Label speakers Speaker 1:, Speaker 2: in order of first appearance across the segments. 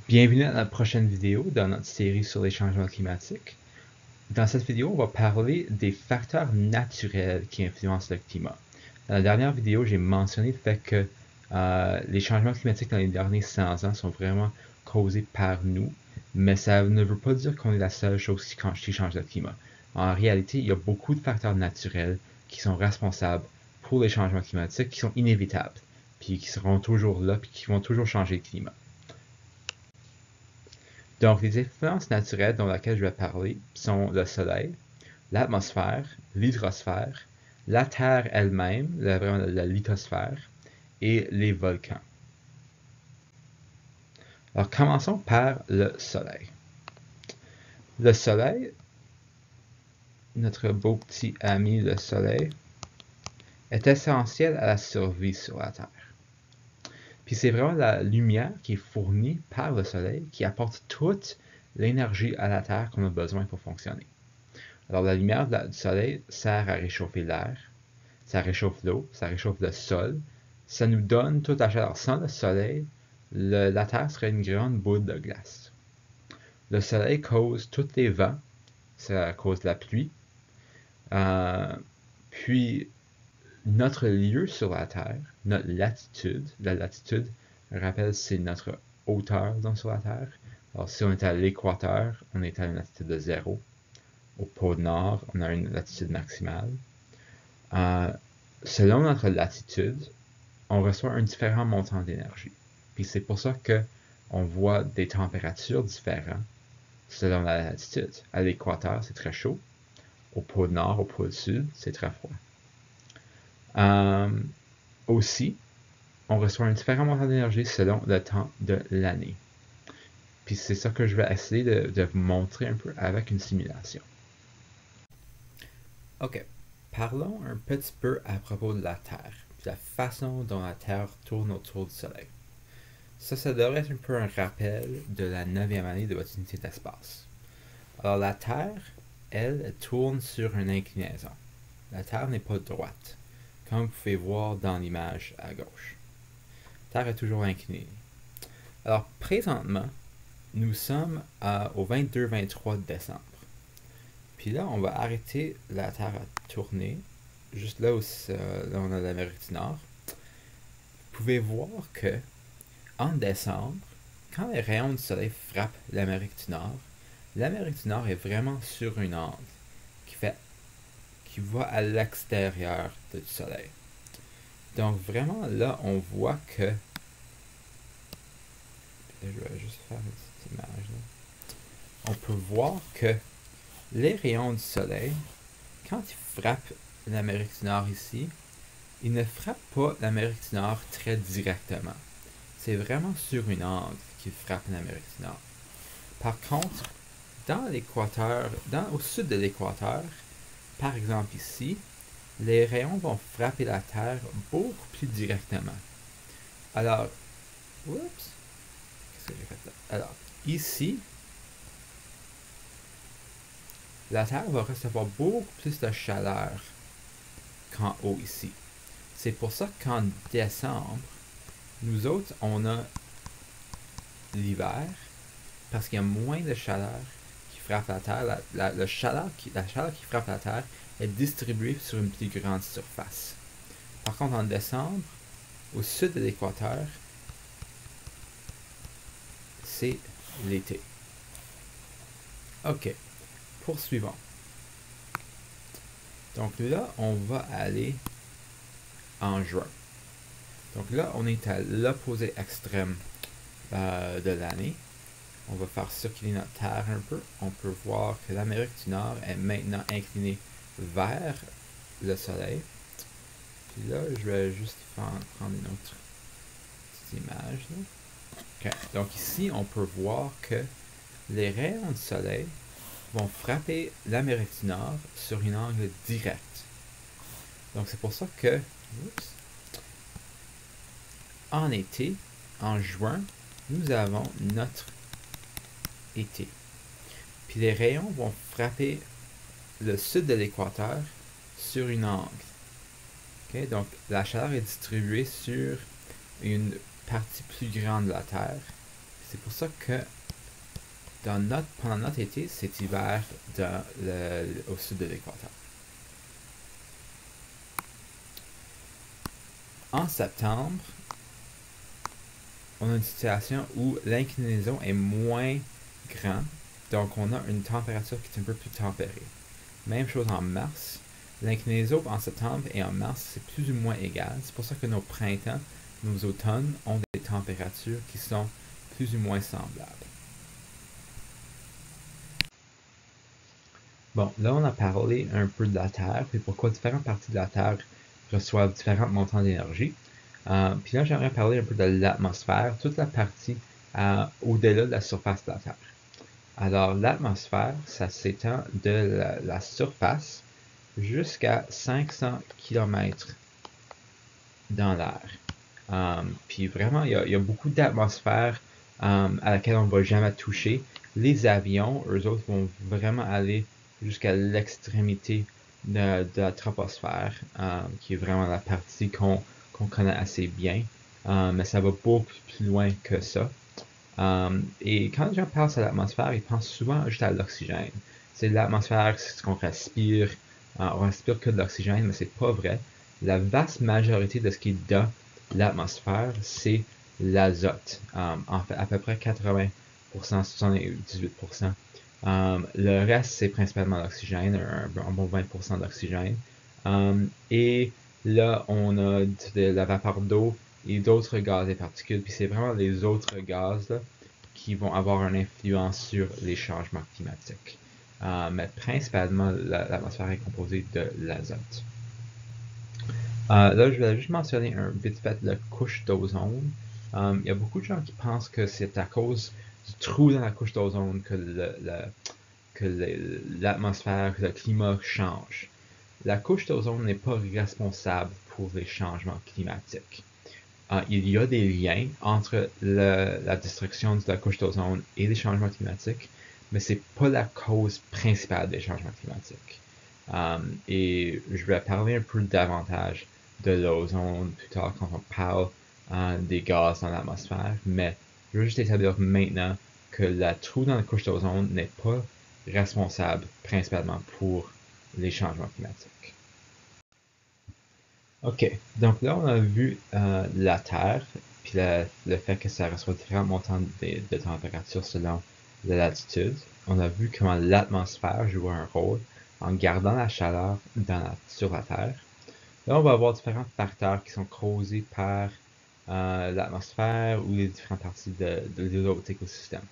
Speaker 1: Bienvenue à notre prochaine vidéo dans notre série sur les changements climatiques. Dans cette vidéo, on va parler des facteurs naturels qui influencent le climat. Dans la dernière vidéo, j'ai mentionné le fait que les changements climatiques dans les derniers 100 ans sont vraiment causés par nous, mais ça ne veut pas dire qu'on est la seule chose qui change le climat. En réalité, il y a beaucoup de facteurs naturels qui sont responsables pour les changements climatiques, qui sont inévitables, puis qui seront toujours là, puis qui vont toujours changer le climat. Donc, les influences naturelles dont laquelle je vais parler sont le Soleil, l'atmosphère, l'hydrosphère, la Terre elle-même, vraiment la lithosphère, et les volcans. Alors, commençons par le Soleil. Le Soleil, notre beau petit ami le Soleil, est essentiel à la survie sur la Terre. Puis c'est vraiment la lumière qui est fournie par le Soleil qui apporte toute l'énergie à la Terre qu'on a besoin pour fonctionner. Alors la lumière du Soleil sert à réchauffer l'air, ça réchauffe l'eau, ça réchauffe le sol, ça nous donne toute la chaleur. Sans le Soleil, la Terre serait une grande boule de glace. Le Soleil cause tous les vents, ça cause la pluie, puis notre lieu sur la Terre, notre latitude, la latitude, je rappelle, c'est notre hauteur sur la Terre. Alors si on est à l'équateur, on est à une latitude de 0. Au pôle Nord, on a une latitude maximale. Selon notre latitude, on reçoit un différent montant d'énergie. Puis c'est pour ça qu'on voit des températures différentes selon la latitude. À l'équateur, c'est très chaud. Au pôle Nord, au pôle Sud, c'est très froid. Aussi, on reçoit un différent montant d'énergie selon le temps de l'année. Puis c'est ça que je vais essayer de vous montrer un peu avec une simulation. Ok, parlons un petit peu à propos de la Terre, puis la façon dont la Terre tourne autour du Soleil. Ça devrait être un peu un rappel de la 9e année de votre unité d'espace. Alors la Terre, elle tourne sur une inclinaison. La Terre n'est pas droite, comme vous pouvez voir dans l'image à gauche. La Terre est toujours inclinée. Alors présentement, nous sommes au 22-23 décembre. Puis là, on va arrêter la Terre à tourner, juste là où là on a l'Amérique du Nord. Vous pouvez voir que en décembre, quand les rayons du Soleil frappent l'Amérique du Nord est vraiment sur une angle qui va à l'extérieur du Soleil. Donc vraiment là, on voit que... Je vais juste faire une petite image là. On peut voir que les rayons du Soleil, quand ils frappent l'Amérique du Nord ici, ils ne frappent pas l'Amérique du Nord très directement. C'est vraiment sur une angle qu'ils frappent l'Amérique du Nord. Par contre, dans l'équateur, au sud de l'équateur, par exemple ici, les rayons vont frapper la Terre beaucoup plus directement. Alors, oups, qu'est-ce que j'ai fait là? Alors, ici, la Terre va recevoir beaucoup plus de chaleur qu'en haut ici. C'est pour ça qu'en décembre, nous autres, on a l'hiver, parce qu'il y a moins de chaleur qui frappe la Terre. La chaleur qui frappe la Terre est distribuée sur une plus grande surface. Par contre, en décembre, au sud de l'équateur, c'est l'été. Ok, poursuivons. Donc là, on va aller en juin. Donc là, on est à l'opposé extrême de l'année. On va faire circuler notre Terre un peu. On peut voir que l'Amérique du Nord est maintenant inclinée vers le Soleil. Puis là, je vais juste prendre une autre petite image. Là. Okay. Donc ici, on peut voir que les rayons du Soleil vont frapper l'Amérique du Nord sur une angle direct. Donc c'est pour ça que, en été, en juin, nous avons notre été. Puis les rayons vont frapper le sud de l'équateur sur une angle. Okay? Donc la chaleur est distribuée sur une partie plus grande de la Terre. C'est pour ça que pendant notre été, c'est hiver au sud de l'équateur. En septembre, on a une situation où l'inclinaison est moins grande, donc on a une température qui est un peu plus tempérée. Même chose en mars. L'inclinaison en septembre et en mars, c'est plus ou moins égal. C'est pour ça que nos printemps, nos automnes ont des températures qui sont plus ou moins semblables. Bon, là on a parlé un peu de la Terre et pourquoi différentes parties de la Terre reçoivent différents montants d'énergie. Puis là, j'aimerais parler un peu de l'atmosphère, toute la partie au-delà de la surface de la Terre. Alors, l'atmosphère, ça s'étend de la surface jusqu'à 500 km dans l'air. Puis vraiment, il y a beaucoup d'atmosphère à laquelle on ne va jamais toucher. Les avions, eux autres, vont vraiment aller jusqu'à l'extrémité de la troposphère, qui est vraiment la partie qu'on connaît assez bien. Mais ça va beaucoup plus loin que ça. Et quand les gens pensent à l'atmosphère, ils pensent souvent juste à l'oxygène. C'est l'atmosphère, c'est ce qu'on respire. On respire que de l'oxygène, mais c'est pas vrai. La vaste majorité de ce qui est dans l'atmosphère, c'est l'azote. En fait, à peu près 80%, 78%. Le reste, c'est principalement l'oxygène, un bon 20% d'oxygène. Et là, on a de la vapeur d'eau et d'autres gaz et particules. Puis c'est vraiment les autres gaz là, qui vont avoir une influence sur les changements climatiques. Mais principalement, l'atmosphère est composée de l'azote. Là, je vais juste mentionner vite fait la couche d'ozone. Il y a beaucoup de gens qui pensent que c'est à cause du trou dans la couche d'ozone que l'atmosphère, que le climat change. La couche d'ozone n'est pas responsable pour les changements climatiques. Il y a des liens entre la destruction de la couche d'ozone et les changements climatiques, mais c'est pas la cause principale des changements climatiques. Et je vais parler un peu davantage de l'ozone plus tard quand on parle des gaz dans l'atmosphère, mais je veux juste établir maintenant que la trou dans la couche d'ozone n'est pas responsable principalement pour les changements climatiques. Ok, donc là on a vu la Terre, puis le fait que ça reçoit différents montants de température selon la latitude. On a vu comment l'atmosphère joue un rôle en gardant la chaleur sur la Terre. Là on va avoir différents facteurs qui sont causés par l'atmosphère ou les différentes parties de l'autre écosystème.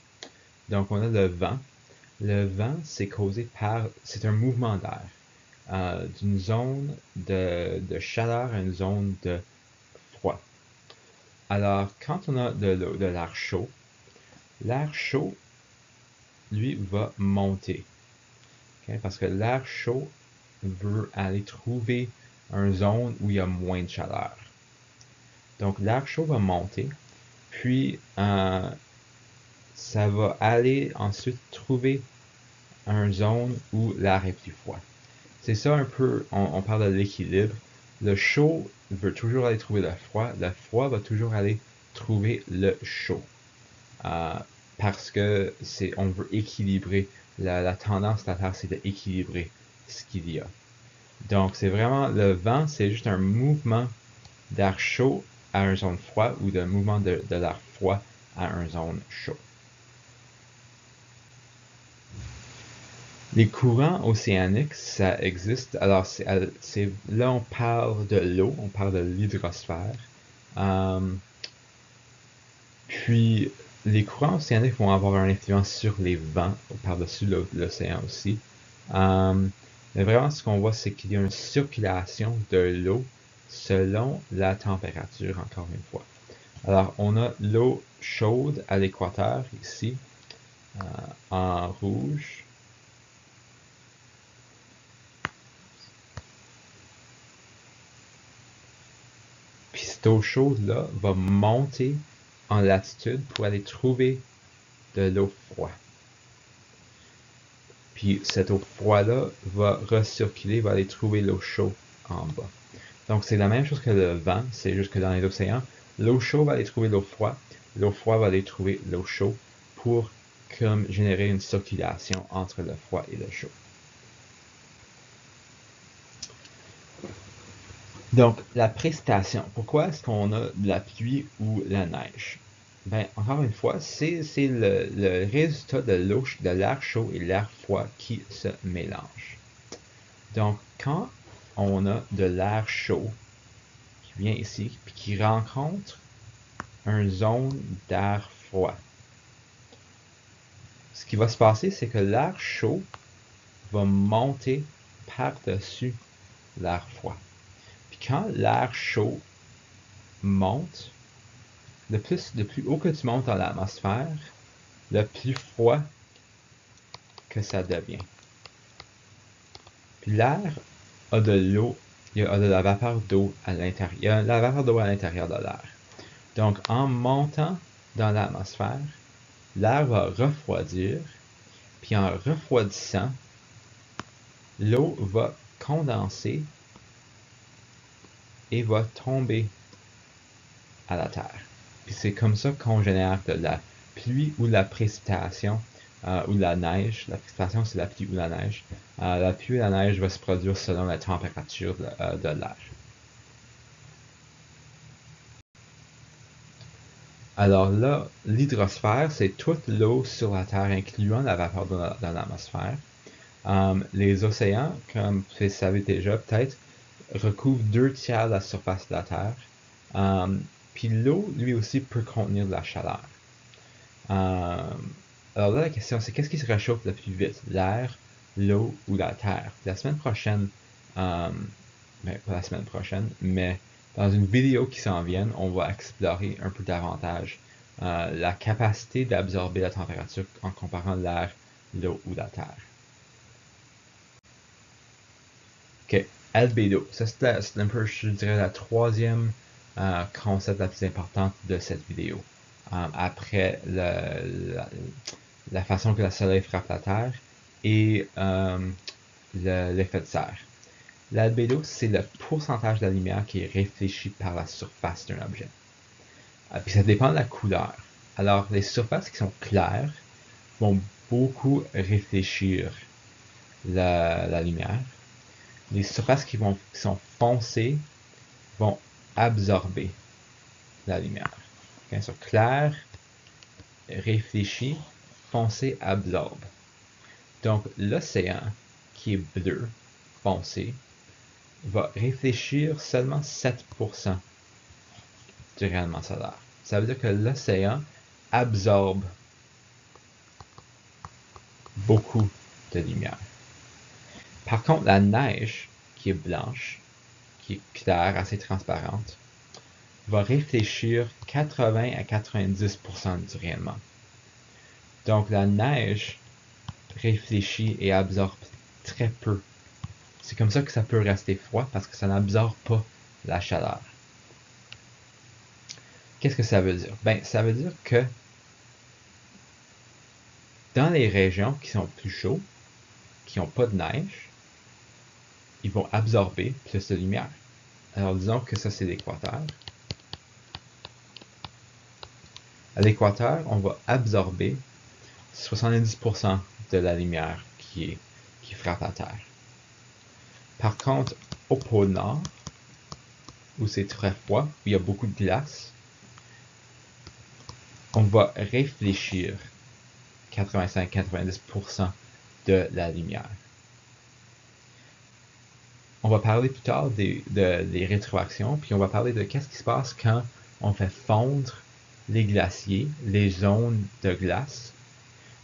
Speaker 1: Donc on a le vent. Le vent, c'est causé c'est un mouvement d'air. D'une zone de chaleur à une zone de froid. Alors, quand on a de l'air chaud, lui, va monter. Okay? Parce que l'air chaud veut aller trouver une zone où il y a moins de chaleur. Donc, l'air chaud va monter, puis ça va aller ensuite trouver une zone où l'air est plus froid. C'est ça un peu, on parle de l'équilibre. Le chaud veut toujours aller trouver le froid va toujours aller trouver le chaud. Parce que on veut équilibrer, la tendance de la Terre, c'est d'équilibrer ce qu'il y a. Donc c'est vraiment, le vent, c'est juste un mouvement d'air chaud à une zone froide ou d'un mouvement de l'air froid à une zone chaude. Les courants océaniques, ça existe. Alors, là, on parle de l'eau, on parle de l'hydrosphère. Puis, les courants océaniques vont avoir une influence sur les vents par-dessus l'océan aussi. Mais vraiment, ce qu'on voit, c'est qu'il y a une circulation de l'eau selon la température, encore une fois. Alors, on a l'eau chaude à l'équateur, ici, en rouge. Puis cette eau chaude-là va monter en latitude pour aller trouver de l'eau froide. Puis cette eau froide-là va recirculer, va aller trouver l'eau chaude en bas. Donc c'est la même chose que le vent, c'est juste que dans les océans, l'eau chaude va aller trouver l'eau froide, l'eau froide va aller trouver l'eau chaude pour comme générer une circulation entre le froid et le chaud. Donc, la précipitation. Pourquoi est-ce qu'on a de la pluie ou la neige? Ben, encore une fois, c'est le résultat de l'eau, de l'air chaud et l'air froid qui se mélangent. Donc, quand on a de l'air chaud qui vient ici, puis qui rencontre une zone d'air froid, ce qui va se passer, c'est que l'air chaud va monter par-dessus l'air froid. Puis quand l'air chaud monte, le plus haut que tu montes dans l'atmosphère, le plus froid que ça devient. Puis l'air a de l'eau, il y a de la vapeur d'eau à l'intérieur. Il y a de la vapeur d'eau à l'intérieur de l'air. Donc en montant dans l'atmosphère, l'air va refroidir, puis en refroidissant, l'eau va condenser et va tomber à la terre. Puis c'est comme ça qu'on génère de la pluie ou de la précipitation ou de la neige. La précipitation, c'est la pluie ou la neige. La pluie et la neige va se produire selon la température de l'air. Alors là, l'hydrosphère, c'est toute l'eau sur la Terre, incluant la vapeur dans l'atmosphère. Les océans, comme vous le savez déjà peut-être, recouvrent 2/3 de la surface de la Terre. Puis l'eau, lui aussi, peut contenir de la chaleur. Alors là, la question, c'est qu'est-ce qui se réchauffe le plus vite? L'air, l'eau ou la terre? La semaine prochaine, pas la semaine prochaine, mais dans une vidéo qui s'en vient, on va explorer un peu davantage la capacité d'absorber la température en comparant l'air, l'eau ou la terre. Ok, albédo. Ça, c'est un peu, je dirais, la troisième concept la plus importante de cette vidéo. Après la façon que le soleil frappe la Terre et l'effet de serre. L'albédo, c'est le pourcentage de la lumière qui est réfléchi par la surface d'un objet. Puis ça dépend de la couleur. Alors, les surfaces qui sont claires vont beaucoup réfléchir la lumière. Les surfaces qui sont foncées vont absorber la lumière. Okay? So, clair, réfléchi, foncé, absorbe. Donc, l'océan, qui est bleu, foncé, va réfléchir seulement 7% du rayonnement solaire. Ça veut dire que l'océan absorbe beaucoup de lumière. Par contre, la neige, qui est blanche, qui est claire, assez transparente, va réfléchir 80 à 90% du rayonnement. Donc, la neige réfléchit et absorbe très peu. C'est comme ça que ça peut rester froid, parce que ça n'absorbe pas la chaleur. Qu'est-ce que ça veut dire? Ben, ça veut dire que dans les régions qui sont plus chaudes, qui n'ont pas de neige, ils vont absorber plus de lumière. Alors disons que ça c'est l'équateur. À l'équateur, on va absorber 70% de la lumière qui frappe la Terre. Par contre, au pôle Nord, où c'est très froid, où il y a beaucoup de glace, on va réfléchir 85-90% de la lumière. On va parler plus tard des rétroactions, puis on va parler de qu'est-ce qui se passe quand on fait fondre les glaciers, les zones de glace.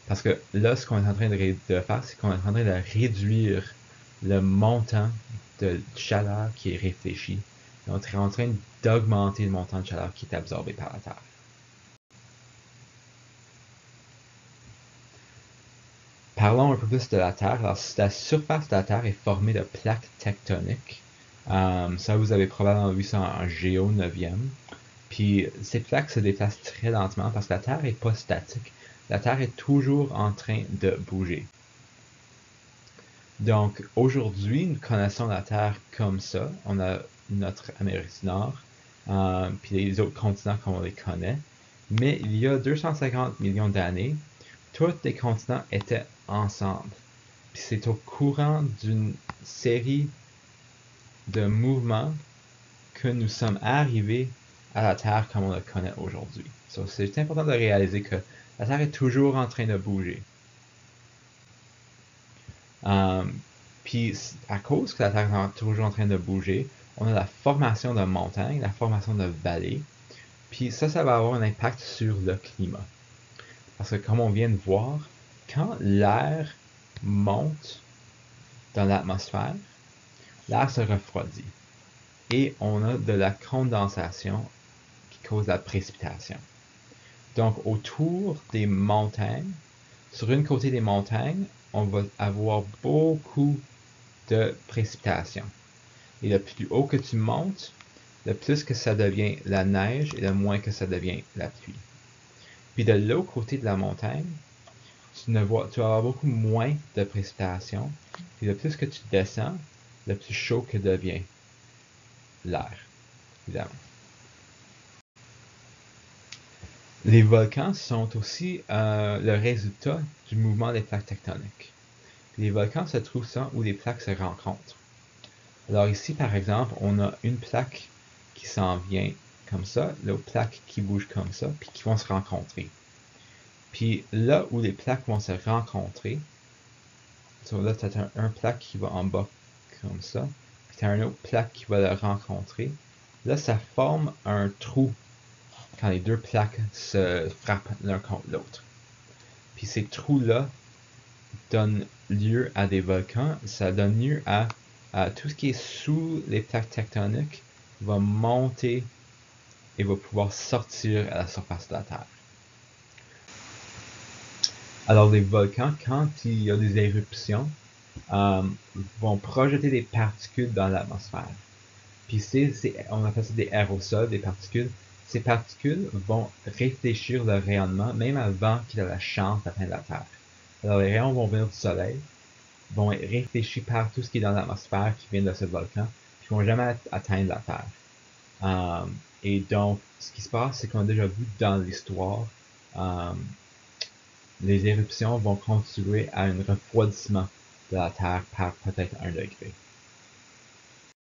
Speaker 1: Parce que là, ce qu'on est en train de faire, c'est qu'on est en train de réduire le montant de chaleur qui est réfléchi. On est en train d'augmenter le montant de chaleur qui est absorbé par la Terre. Parlons un peu plus de la Terre. Alors, la surface de la Terre est formée de plaques tectoniques. Ça, vous avez probablement vu ça en Géo 9e. Puis, ces plaques se déplacent très lentement parce que la Terre n'est pas statique. La Terre est toujours en train de bouger. Donc, aujourd'hui, nous connaissons la Terre comme ça. On a notre Amérique du Nord, puis les autres continents comme on les connaît. Mais il y a 250 millions d'années, tous les continents étaient ensemble. Puis c'est au courant d'une série de mouvements que nous sommes arrivés à la Terre comme on la connaît aujourd'hui. So, c'est important de réaliser que la Terre est toujours en train de bouger. Puis à cause que la Terre est toujours en train de bouger, on a la formation de montagnes, la formation de vallées. Puis ça va avoir un impact sur le climat. Parce que comme on vient de voir, quand l'air monte dans l'atmosphère, l'air se refroidit. Et on a de la condensation qui cause la précipitation. Donc autour des montagnes, sur une côté des montagnes, on va avoir beaucoup de précipitation. Et le plus haut que tu montes, le plus que ça devient la neige et le moins que ça devient la pluie. Puis de l'autre côté de la montagne, tu vas avoir beaucoup moins de précipitation. Et le plus que tu descends, le plus chaud que devient l'air, évidemment. Les volcans sont aussi le résultat du mouvement des plaques tectoniques. Les volcans se trouvent où les plaques se rencontrent. Alors ici, par exemple, on a une plaque qui s'en vient comme ça, l'autre plaque qui bouge comme ça, puis qui vont se rencontrer. Puis là où les plaques vont se rencontrer, là, tu as un plaque qui va en bas comme ça, puis tu as un autre plaque qui va le rencontrer. Là, ça forme un trou quand les deux plaques se frappent l'un contre l'autre. Puis ces trous-là donnent lieu à des volcans, ça donne lieu à tout ce qui est sous les plaques tectoniques va monter et va pouvoir sortir à la surface de la Terre. Alors les volcans, quand il y a des éruptions, vont projeter des particules dans l'atmosphère. Puis on appelle ça des aérosols, des particules. Ces particules vont réfléchir le rayonnement même avant qu'il ait la chance d'atteindre la Terre. Alors les rayons vont venir du Soleil, vont être réfléchis par tout ce qui est dans l'atmosphère qui vient de ce volcan, puis vont jamais atteindre la Terre. Et donc, ce qui se passe, c'est qu'on a déjà vu dans l'histoire, les éruptions vont contribuer à un refroidissement de la Terre par peut-être 1 degré.